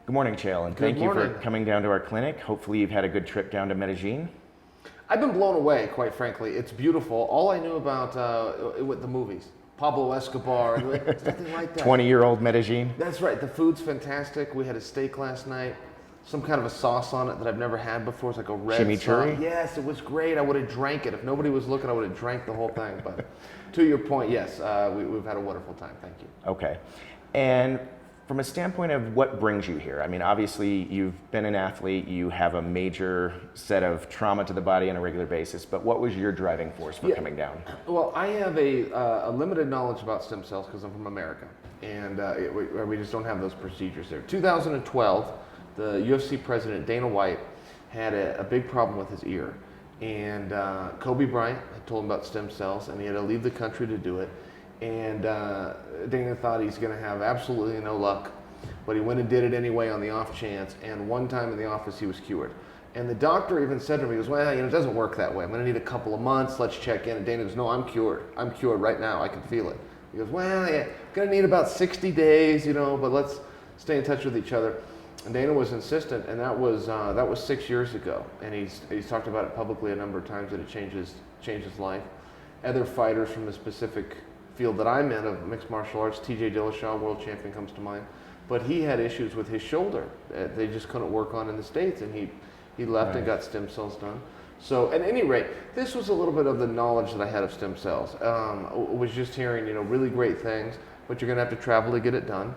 Good morning, Chael, and Good thank you morning. for coming down to our clinic. Hopefully you've had a good trip down to Medellin. I've been blown away, quite frankly. It's beautiful. All I knew about with the movies, Pablo Escobar, and it's nothing like that. 20-year-old Medellin. That's right. The food's fantastic. We had a steak last night, some kind of a sauce on it that I've never had before. It's like a red Chimichurri? sauce. Yes, it was great. I would have drank it. If nobody was looking, I would have drank the whole thing. But to your point, yes, we've had a wonderful time. Thank you. Okay. And from a standpoint of what brings you here, I mean, obviously you've been an athlete, you have a major set of trauma to the body on a regular basis, but what was your driving force for coming down? Well, I have a limited knowledge about stem cells because I'm from America, and we just don't have those procedures there. 2012, the UFC president, Dana White, had a big problem with his ear, and Kobe Bryant had told him about stem cells, and he had to leave the country to do it. And Dana thought he's going to have absolutely no luck, but he went and did it anyway on the off chance, and one time in the office he was cured. And the doctor even said to me, he goes, well, it doesn't work that way. I'm going to need a couple of months, let's check in. And Dana goes, no, I'm cured. I'm cured right now, I can feel it. He goes, well, yeah, going to need about 60 days, but let's stay in touch with each other. And Dana was insistent, and that was 6 years ago. And he's talked about it publicly a number of times that it changed his life. Other fighters from the specific field that I'm in of mixed martial arts, TJ Dillashaw, world champion, comes to mind, but he had issues with his shoulder they just couldn't work on in the States, and he left and got stem cells done. So at any rate, this was a little bit of the knowledge that I had of stem cells. Was just hearing really great things, but you're gonna have to travel to get it done.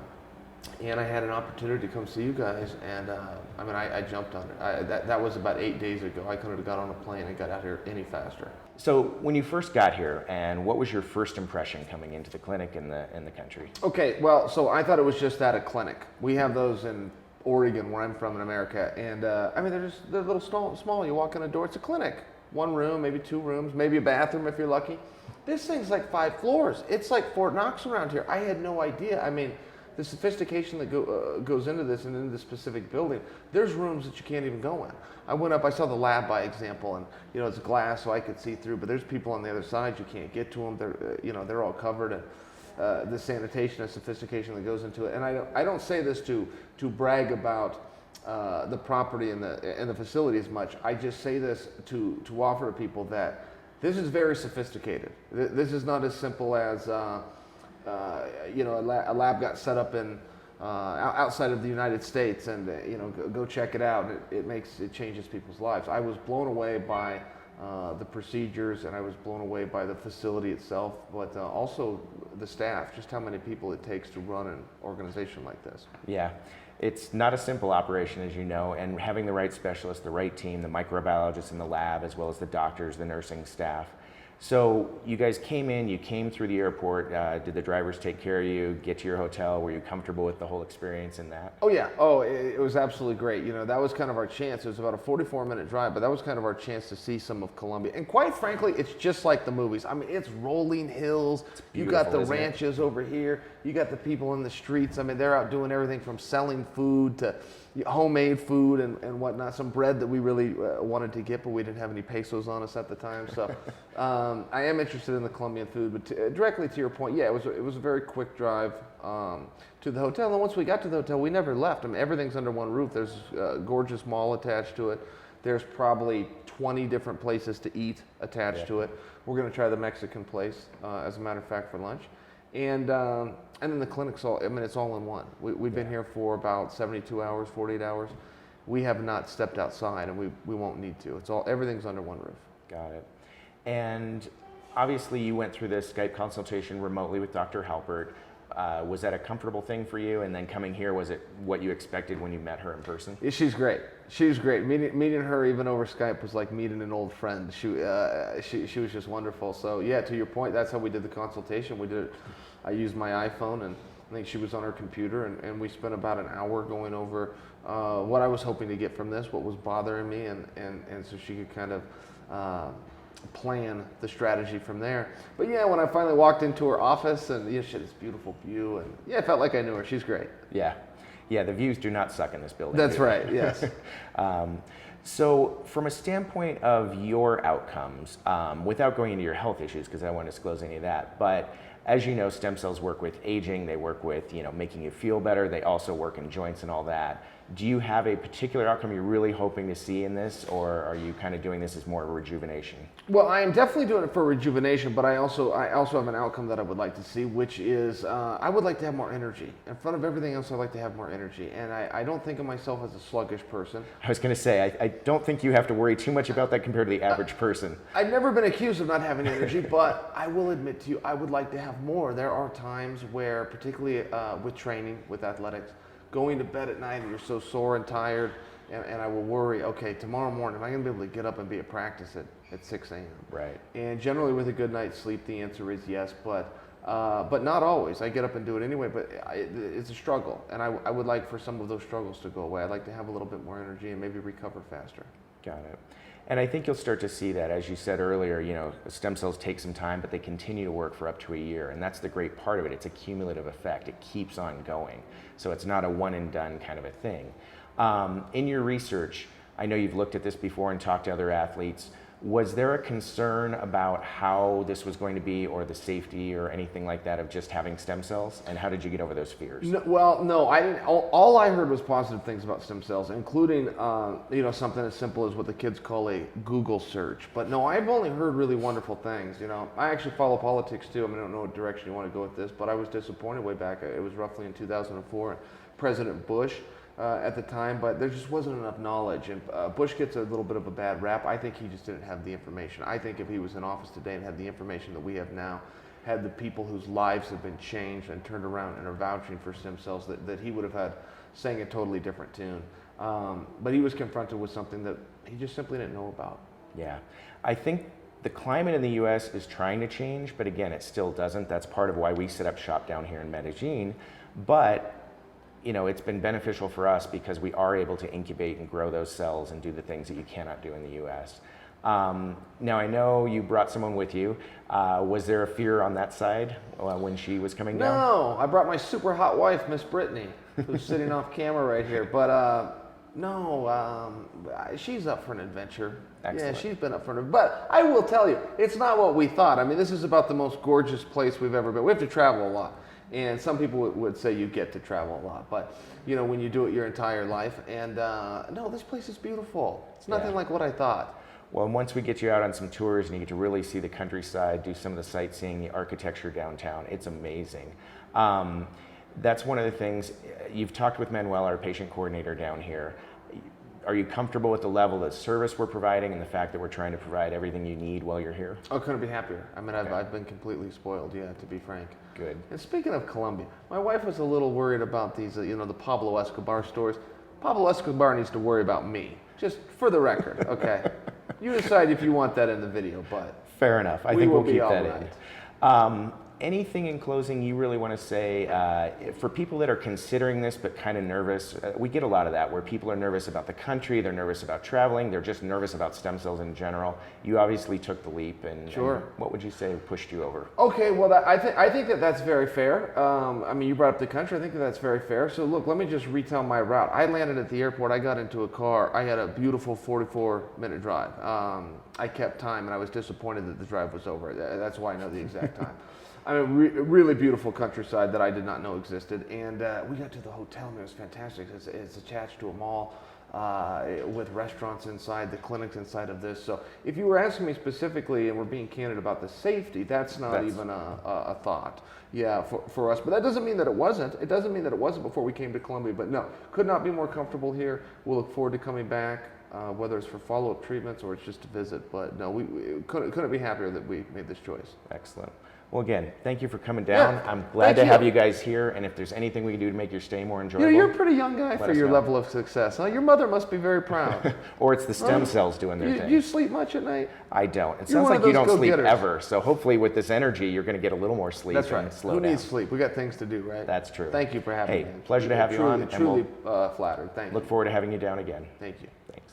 And I had an opportunity to come see you guys, and I jumped on it. That was about 8 days ago. I couldn't have got on a plane and got out here any faster. So when you first got here, and what was your first impression coming into the clinic in the country? Okay, well, so I thought it was just at a clinic. We have those in Oregon, where I'm from in America, and they're a little small. You walk in a door, it's a clinic. One room, maybe two rooms, maybe a bathroom if you're lucky. This thing's like 5 floors. It's like Fort Knox around here. I had no idea. I mean, the sophistication that goes into this and into this specific building, there's rooms that you can't even go in. I went up, I saw the lab by example, and it's glass so I could see through, but there's people on the other side, you can't get to them. They're all covered, and the sanitation and sophistication that goes into it. And I don't say this to brag about the property and the facility as much. I just say this to offer to people that this is very sophisticated. This is not as simple as a lab got set up in outside of the United States, and go check it out. It changes people's lives. I was blown away by the procedures, and I was blown away by the facility itself, but also the staff. Just how many people it takes to run an organization like this. Yeah, it's not a simple operation, as you know, and having the right specialist, the right team, the microbiologists in the lab, as well as the doctors, the nursing staff. So you guys came in, you came through the airport. Did the drivers take care of you, get to your hotel? Were you comfortable with the whole experience in that? Oh yeah, it was absolutely great. That was kind of our chance. It was about a 44-minute drive, but that was kind of our chance to see some of Colombia. And quite frankly, it's just like the movies. I mean, it's rolling hills. You got the ranches over here. You got the people in the streets. I mean, they're out doing everything from selling food to homemade food and whatnot. Some bread that we really wanted to get, but we didn't have any pesos on us at the time. So I am interested in the Colombian food. But directly to your point, yeah, it was a very quick drive to the hotel. And once we got to the hotel, we never left. I mean, everything's under one roof. There's a gorgeous mall attached to it. There's probably 20 different places to eat attached to it. We're going to try the Mexican place, as a matter of fact, for lunch. And then the clinic's it's all in one. We've been here for about 72 hours, 48 hours. We have not stepped outside, and we won't need to. Everything's under one roof. Got it. And obviously you went through this Skype consultation remotely with Dr. Halpert. Was that a comfortable thing for you? And then coming here, was it what you expected when you met her in person? Yeah, she's great. She's great. Meeting her even over Skype was like meeting an old friend. She was just wonderful. So yeah, to your point, that's how we did the consultation. We did it. I used my iPhone, and I think she was on her computer, and we spent about an hour going over what I was hoping to get from this, what was bothering me, and so she could kind of plan the strategy from there. But yeah, when I finally walked into her office, and she had this beautiful view, and yeah, I felt like I knew her. She's great. Yeah, the views do not suck in this building. That's right. Yes. So from a standpoint of your outcomes, without going into your health issues, because I don't want to disclose any of that, but as you know, stem cells work with aging, they work with, making you feel better, they also work in joints and all that. Do you have a particular outcome you're really hoping to see in this, or are you kind of doing this as more of a rejuvenation? Well, I am definitely doing it for rejuvenation, but I also have an outcome that I would like to see, which is I would like to have more energy. In front of everything else, I'd like to have more energy. And I don't think of myself as a sluggish person. I was going to say, I don't think you have to worry too much about that compared to the average person. I've never been accused of not having energy, but I will admit to you, I would like to have more. There are times where, particularly with training, with athletics, going to bed at night and you're so sore and tired, and I will worry, okay, tomorrow morning, am I going to be able to get up and be at practice at 6 a.m.? Right. And generally with a good night's sleep, the answer is yes, but not always. I get up and do it anyway, but it's a struggle, and I would like for some of those struggles to go away. I'd like to have a little bit more energy and maybe recover faster. Got it. And I think you'll start to see that, as you said earlier, stem cells take some time, but they continue to work for up to a year. And that's the great part of it. It's a cumulative effect. It keeps on going. So it's not a one and done kind of a thing. In your research, I know you've looked at this before and talked to other athletes. Was there a concern about how this was going to be, or the safety or anything like that of just having stem cells? And how did you get over those fears? No, I didn't. All I heard was positive things about stem cells, including something as simple as what the kids call a Google search. But no, I've only heard really wonderful things. I actually follow politics too. I mean, I don't know what direction you want to go with this, but I was disappointed way back. It was roughly in 2004, President Bush. At the time, but there just wasn't enough knowledge, and Bush gets a little bit of a bad rap. I think he just didn't have the information. I think if he was in office today and had the information that we have now, had the people whose lives have been changed and turned around and are vouching for stem cells, that he would have had sang a totally different tune. But he was confronted with something that he just simply didn't know about. Yeah, I think the climate in the U.S. is trying to change, but again, it still doesn't. That's part of why we set up shop down here in Medellin. But it's been beneficial for us because we are able to incubate and grow those cells and do the things that you cannot do in the U.S. Now, I know you brought someone with you. Was there a fear on that side when she was coming down? No, I brought my super hot wife, Miss Brittany, who's sitting off camera right here. But no, she's up for an adventure. Excellent. Yeah, she's been up for an adventure. But I will tell you, it's not what we thought. I mean, this is about the most gorgeous place we've ever been. We have to travel a lot. And some people would say you get to travel a lot, but when you do it your entire life, and no, this place is beautiful. It's nothing like what I thought. Well, and once we get you out on some tours and you get to really see the countryside, do some of the sightseeing, the architecture downtown, it's amazing. That's one of the things. You've talked with Manuel, our patient coordinator down here. Are you comfortable with the level of service we're providing and the fact that we're trying to provide everything you need while you're here? I couldn't be happier. I mean, I've been completely spoiled, to be frank. Good. And speaking of Colombia, my wife was a little worried about these, the Pablo Escobar stories. Pablo Escobar needs to worry about me, just for the record, okay? You decide if you want that in the video, but fair enough. I think we'll keep that right. in. Anything in closing you really want to say for people that are considering this but kind of nervous? We get a lot of that where people are nervous about the country, they're nervous about traveling, they're just nervous about stem cells in general. You obviously took the leap, and, sure. And what would you say pushed you over? Okay, well, I think that's very fair. I mean, you brought up the country. I think that's very fair. So look, let me just retell my route. I landed at the airport. I got into a car. I had a beautiful 44-minute drive. I kept time, and I was disappointed that the drive was over. That's why I know the exact time. I mean, really beautiful countryside that I did not know existed. And we got to the hotel, and it was fantastic. It's attached to a mall with restaurants inside, the clinics inside of this. So if you were asking me specifically, and we're being candid about the safety, that's even a thought. Yeah, for us. But that doesn't mean that it wasn't. It doesn't mean that it wasn't before we came to Colombia. But no, could not be more comfortable here. We'll look forward to coming back. Whether it's for follow-up treatments or it's just a visit. But no, we couldn't be happier that we made this choice. Excellent. Well, again, thank you for coming down. Yeah, I'm glad to have you guys here, and if there's anything we can do to make your stay more enjoyable. You're a pretty young guy for your level of success. Huh? Your mother must be very proud. Or it's the stem cells doing their thing. You sleep much at night? I don't. It sounds like you don't sleep ever, so hopefully with this energy, you're going to get a little more sleep. That's right. And slow Who down. needs sleep? We got things to do, right? That's true. Thank you for having me. Hey, pleasure to have you on. Truly flattered. Thank you. Look forward to having you down again. Thank you. Thanks.